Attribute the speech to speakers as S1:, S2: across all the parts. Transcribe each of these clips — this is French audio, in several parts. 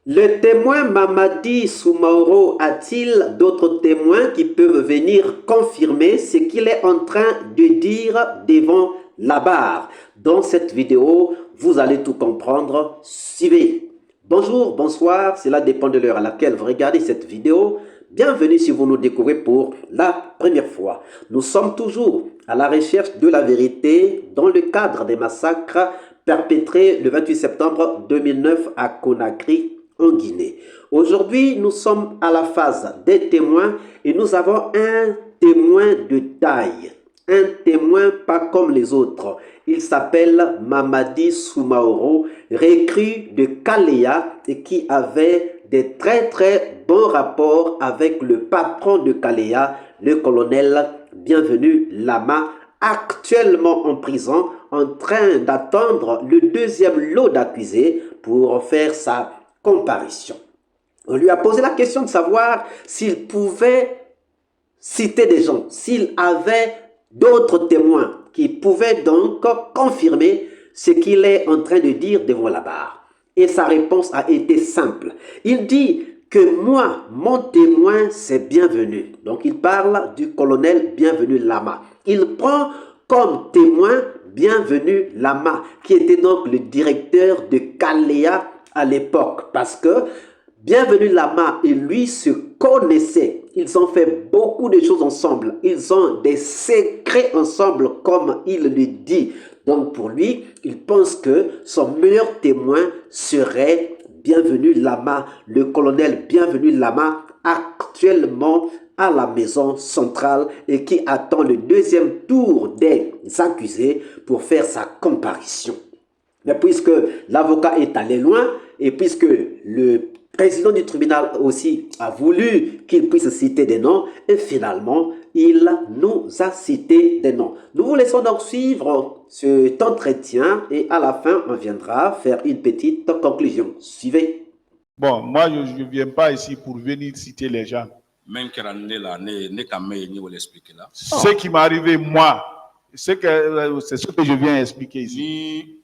S1: Le témoin Mamadi Soumaoro a-t-il d'autres témoins qui peuvent venir confirmer ce qu'il est en train de dire devant la barre? Dans cette vidéo, vous allez tout comprendre. Suivez. Bonjour, bonsoir, cela dépend de l'heure à laquelle vous regardez cette vidéo. Bienvenue si vous nous découvrez pour la première fois. Nous sommes toujours à la recherche de la vérité dans le cadre des massacres perpétrés le 28 septembre 2009 à Conakry, en Guinée. Aujourd'hui, nous sommes à la phase des témoins et nous avons un témoin de taille. Un témoin pas comme les autres. Il s'appelle Mamadi Soumaoro, recrue de Kalea et qui avait des très bons rapports avec le patron de Kalea, le colonel Bienvenu Lama, actuellement en prison, en train d'attendre le deuxième lot d'accusés pour faire sa comparution. On lui a posé la question de savoir s'il pouvait citer des gens, s'il avait d'autres témoins qui pouvaient donc confirmer ce qu'il est en train de dire devant la barre. Et sa réponse a été simple. Il dit que moi, mon témoin, c'est Bienvenu. Donc il parle du colonel Bienvenu Lama. Il prend comme témoin Bienvenu Lama, qui était donc le directeur de Kalea à l'époque, parce que Bienvenu Lama et lui se connaissaient. Ils ont fait beaucoup de choses ensemble. Ils ont des secrets ensemble, comme il le dit. Donc pour lui, il pense que son meilleur témoin serait Bienvenu Lama, le colonel Bienvenu Lama, actuellement à la maison centrale et qui attend le deuxième tour des accusés pour faire sa comparution. Mais puisque l'avocat est allé loin et puisque le président du tribunal aussi a voulu qu'il puisse citer des noms, et finalement, il nous a cité des noms. Nous vous laissons donc suivre cet entretien et à la fin, on viendra faire une petite conclusion. Suivez.
S2: Bon, moi, je ne viens pas ici pour venir citer les gens. Ce qui m'est arrivé, moi, c'est ce que je viens expliquer ici.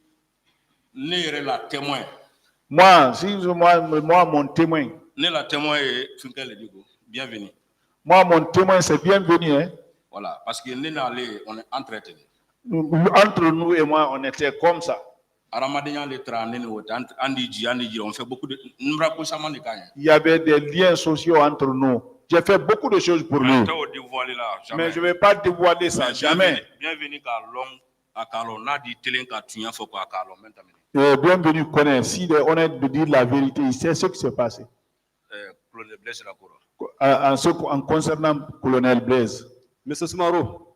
S2: Moi, moi, mon témoin.
S3: Bienvenue.
S2: Moi, mon témoin, c'est Bienvenu. Hein?
S3: Voilà, parce que on est entretenu.
S2: Entre nous et moi, on était comme ça.
S3: On fait beaucoup de.
S2: Il y avait des liens sociaux entre nous. J'ai fait beaucoup de choses pour lui. Mais je ne vais pas dévoiler ça, jamais.
S3: Bienvenue
S2: Bienvenu connaît. S'il est honnête de dire la vérité, il sait ce qui s'est passé. En concernant le colonel Blaise.
S4: Monsieur Soumaoro,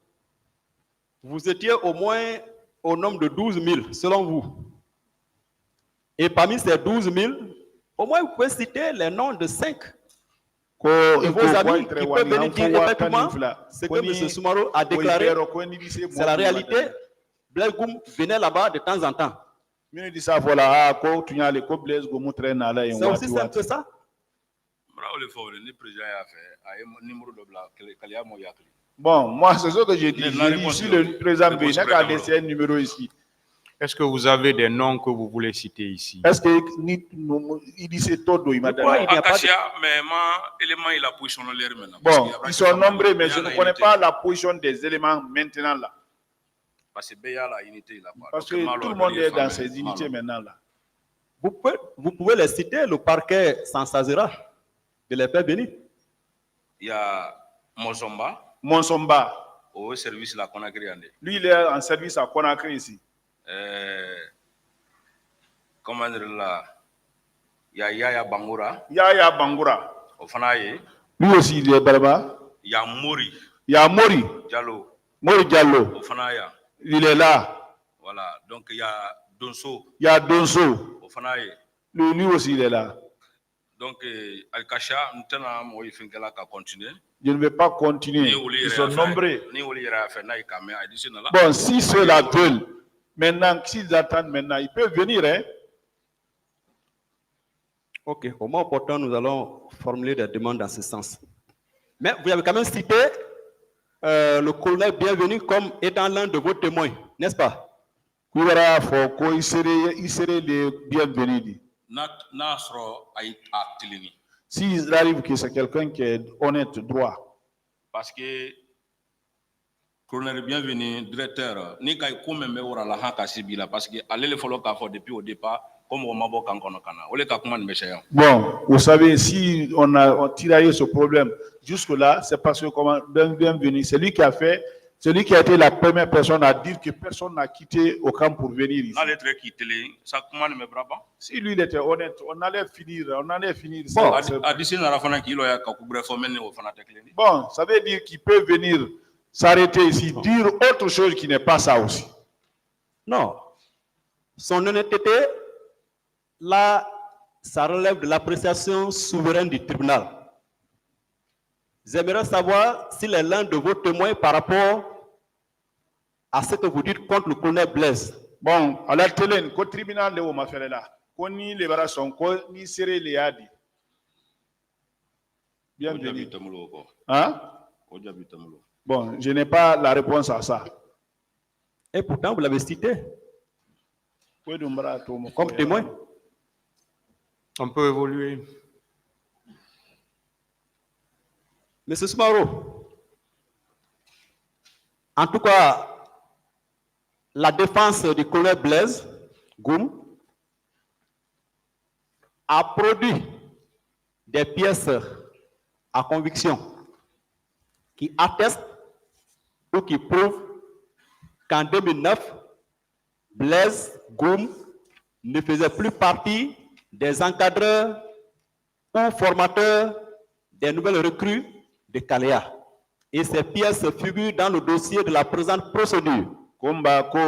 S4: vous étiez au moins au nombre de 12 000, selon vous. Et parmi ces 12 000, au moins vous pouvez citer les noms de 5 de vos amis qui peuvent venir dire effectivement ce que M. Soumaoro a déclaré. C'est la réalité. Blaise Goum venait là-bas de temps en temps.
S2: C'est
S4: aussi simple que ça.
S2: Bon, moi, c'est ce que j'ai dit. Si le président venait à laisser un numéro ici.
S5: Est-ce que vous avez des noms que vous voulez citer ici?
S2: Est-ce que il dit c'est tout, il m'a dit.
S3: Bon,
S2: ils sont nombreux, mais je ne connais pas la position des éléments maintenant là. Parce que tout le monde est dans ces unités maintenant là.
S4: Vous pouvez les citer, le parquet s'en saisira de les faire venir.
S3: Il y a
S2: Monsomba.
S3: Au service de la Conakry.
S2: Lui, il est en service à Conakry ici.
S3: Comment dire là? Il y a Yaya Bangoura.
S2: Yaya Bangoura.
S3: Au Fanaye.
S2: Lui aussi, il est là-bas.
S3: Il y a Mori.
S2: Il y a Mori.
S3: Diallo.
S2: Mori Diallo.
S3: Au Fanaya.
S2: Il est là.
S3: Voilà. Donc il y a Donso.
S2: Il y a Donso.
S3: Au Fanaye.
S2: Lui aussi, il est là.
S3: Donc Al-Kasha, nous tenons à continuer.
S2: Je ne vais pas continuer. Ils sont nombreux. Bon, si ceux-là veulent, maintenant, s'ils attendent maintenant, ils peuvent venir. Hein?
S4: Ok, au moment opportun, nous allons formuler des demandes dans ce sens. Mais vous avez quand même cité le colonel Bienvenu comme étant l'un de vos témoins, n'est-ce pas?
S2: Il serait le bienvenu. S'il arrive que c'est quelqu'un qui est honnête, droit.
S3: Parce que colonel bienvenu directeur ni kay ko membe wora la haka sibila parce que allez le follow ka depuis au départ comme on m'a beaucoup kana ole ka kuma mbesha.
S2: Bon, vous savez, si on a tiraillé ce problème jusque-là, c'est parce que comment bienvenu, c'est lui qui a fait, c'est lui qui a été la première personne à dire que personne n'a quitté au camp pour venir ici. Si lui il était honnête, on allait finir ça. Bon, ça veut dire qu'il peut venir s'arrêter ici, dire autre chose qui n'est pas ça aussi.
S4: Non. Son honnêteté, là, ça relève de l'appréciation souveraine du tribunal. J'aimerais savoir s'il est l'un de vos témoins par rapport à ce que vous dites contre le colonel Blaise.
S2: Bon, à la télé, au tribunal de Omaferela, koni le barason, koni sere le adi. Bienvenue. Hein? Bon, je n'ai pas la réponse à ça.
S4: Et pourtant, vous l'avez cité comme témoin.
S5: On peut évoluer.
S4: Monsieur Smaro, en tout cas, la défense du colonel Blaise Goum a produit des pièces à conviction qui attestent ou qui prouvent qu'en 2009, Blaise Goum ne faisait plus partie des encadreurs ou formateurs des nouvelles recrues de Kalea. Et ces pièces figurent dans le dossier de la présente procédure.
S2: Komba ko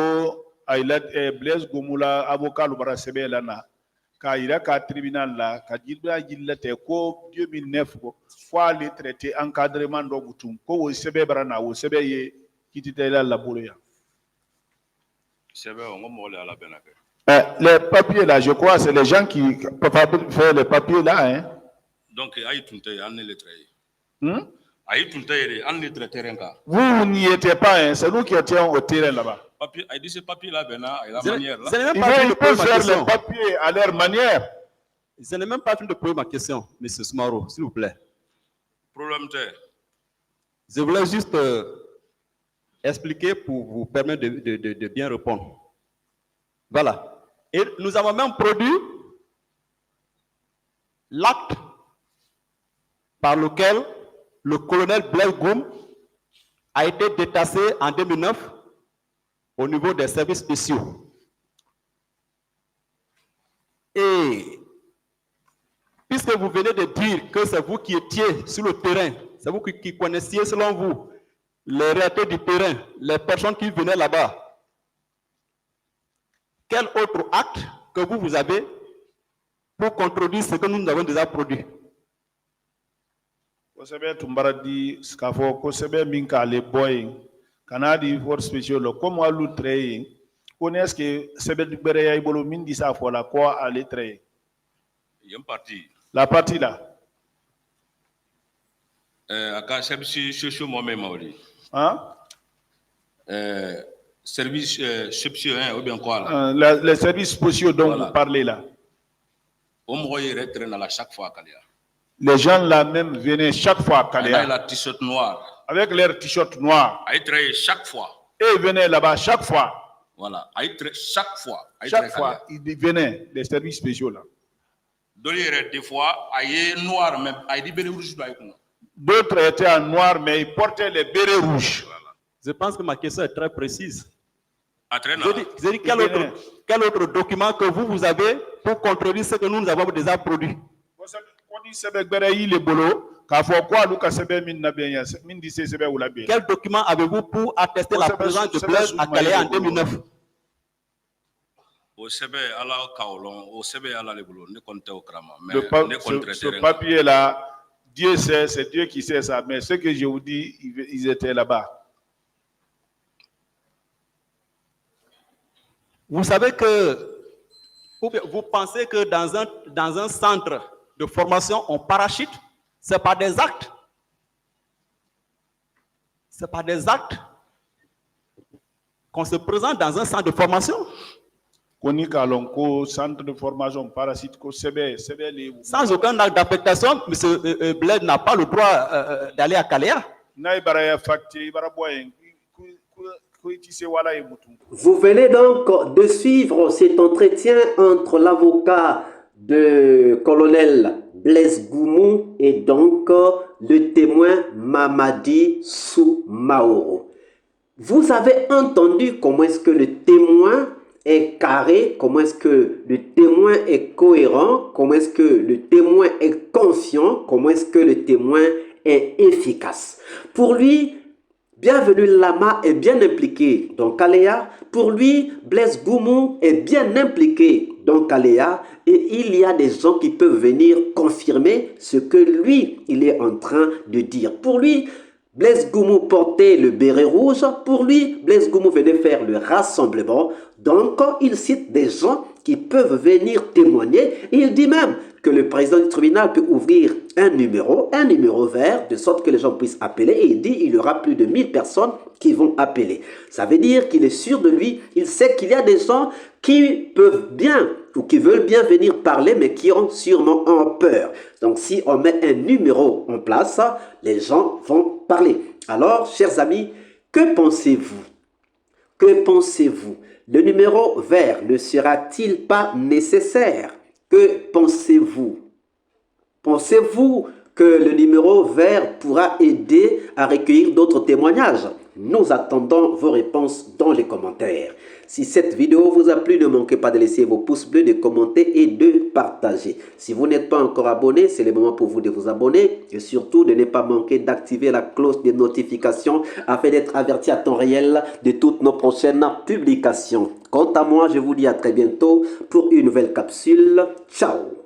S2: ailat Blaise Goumula avocat lubara sebe lana ka ira ka tribunal la ka jilba jillate ko 2009 ko fois les traités encadrement do butum ko wo sebe barana wo sebe ye kitite la boloya.
S3: Sebe on mo le ala benake.
S2: Les papiers là, je crois, c'est les gens qui peuvent faire les papiers là. Hein?
S3: Donc,
S2: vous n'y étiez pas, hein? C'est nous qui étions au terrain là-bas.
S3: Ils
S2: peuvent faire les papiers à leur manière.
S4: Je n'ai même pas fini de poser ma question, M. Smaro, s'il vous plaît. Je voulais juste expliquer pour vous permettre de bien répondre. Voilà. Et nous avons même produit l'acte par lequel le colonel Blaise Goum a été détaché en 2009 au niveau des services spéciaux. Et puisque vous venez de dire que c'est vous qui étiez sur le terrain, c'est vous qui connaissiez selon vous les réalités du terrain, les personnes qui venaient là-bas, quel autre acte que vous avez pour contredire ce que nous avons déjà produit?
S2: Kosebe tumbaradi skafo kosebe minka le boy kanadi for special comme alu train connaissent que sebe dibere ya ibolo mindi sa fo la quoi aller train.
S3: Il y a une partie.
S2: La partie là.
S3: Aka service social moi-même maori.
S2: Hein?
S3: Service spéciaux ou bien quoi là?
S2: Les services spéciaux dont vous parlez là.
S3: Chaque fois
S2: les gens là même venaient chaque fois à Kalea.
S3: Avec la t-shirt noire.
S2: Avec leur t-shirt noir.
S3: Chaque fois.
S2: Et ils venaient là-bas chaque fois.
S3: Voilà. Chaque fois.
S2: Chaque fois, ils venaient, les services spéciaux là.
S3: Des fois, noir, mais
S2: d'autres étaient en noir, mais ils portaient les bérets rouges.
S4: Je pense que ma question est très précise.
S3: Je
S4: dis quel autre document que vous avez pour contredire ce que nous avons déjà produit? Quel document avez-vous pour attester la présence de Blaise à Kalea en 2009?
S2: Ce papier-là, Dieu sait, c'est Dieu qui sait ça. Mais ce que je vous dis, ils étaient là-bas.
S4: Vous savez que, vous pensez que dans un centre de formation, on parachute, c'est pas des actes. C'est pas des actes qu'on se présente dans un centre de formation.
S2: Koni Kalonko, centre de formation parasite, ko sebe les.
S4: Sans aucun acte d'affectation, M. Blaise n'a pas le droit d'aller à Kalea.
S1: Vous venez donc de suivre cet entretien entre l'avocat de colonel Blaise Goumou et donc le témoin Mamadi Soumaoro. Vous avez entendu comment est-ce que le témoin est carré, comment est-ce que le témoin est cohérent, comment est-ce que le témoin est conscient, comment est-ce que le témoin est efficace. Pour lui, Bienvenu Lama est bien impliqué dans Kalea. Pour lui, Blaise Goumou est bien impliqué dans Kalea. Et il y a des gens qui peuvent venir confirmer ce que lui, il est en train de dire. Pour lui, Blaise Goumou portait le béret rouge. Pour lui, Blaise Goumou venait faire le rassemblement. Donc, il cite des gens qui peuvent venir témoigner. Et il dit même que le président du tribunal peut ouvrir un numéro vert, de sorte que les gens puissent appeler. Et il dit qu'il y aura plus de 1000 personnes qui vont appeler. Ça veut dire qu'il est sûr de lui. Il sait qu'il y a des gens qui peuvent bien ou qui veulent bien venir parler, mais qui ont sûrement peur. Donc, si on met un numéro en place, les gens vont parler. Alors, chers amis, que pensez-vous? Que pensez-vous? Le numéro vert ne sera-t-il pas nécessaire? Que pensez-vous? Pensez-vous que le numéro vert pourra aider à recueillir d'autres témoignages? Nous attendons vos réponses dans les commentaires. Si cette vidéo vous a plu, ne manquez pas de laisser vos pouces bleus, de commenter et de partager. Si vous n'êtes pas encore abonné, c'est le moment pour vous de vous abonner. Et surtout, de ne pas manquer d'activer la cloche de notification afin d'être averti à temps réel de toutes nos prochaines publications. Quant à moi, je vous dis à très bientôt pour une nouvelle capsule. Ciao!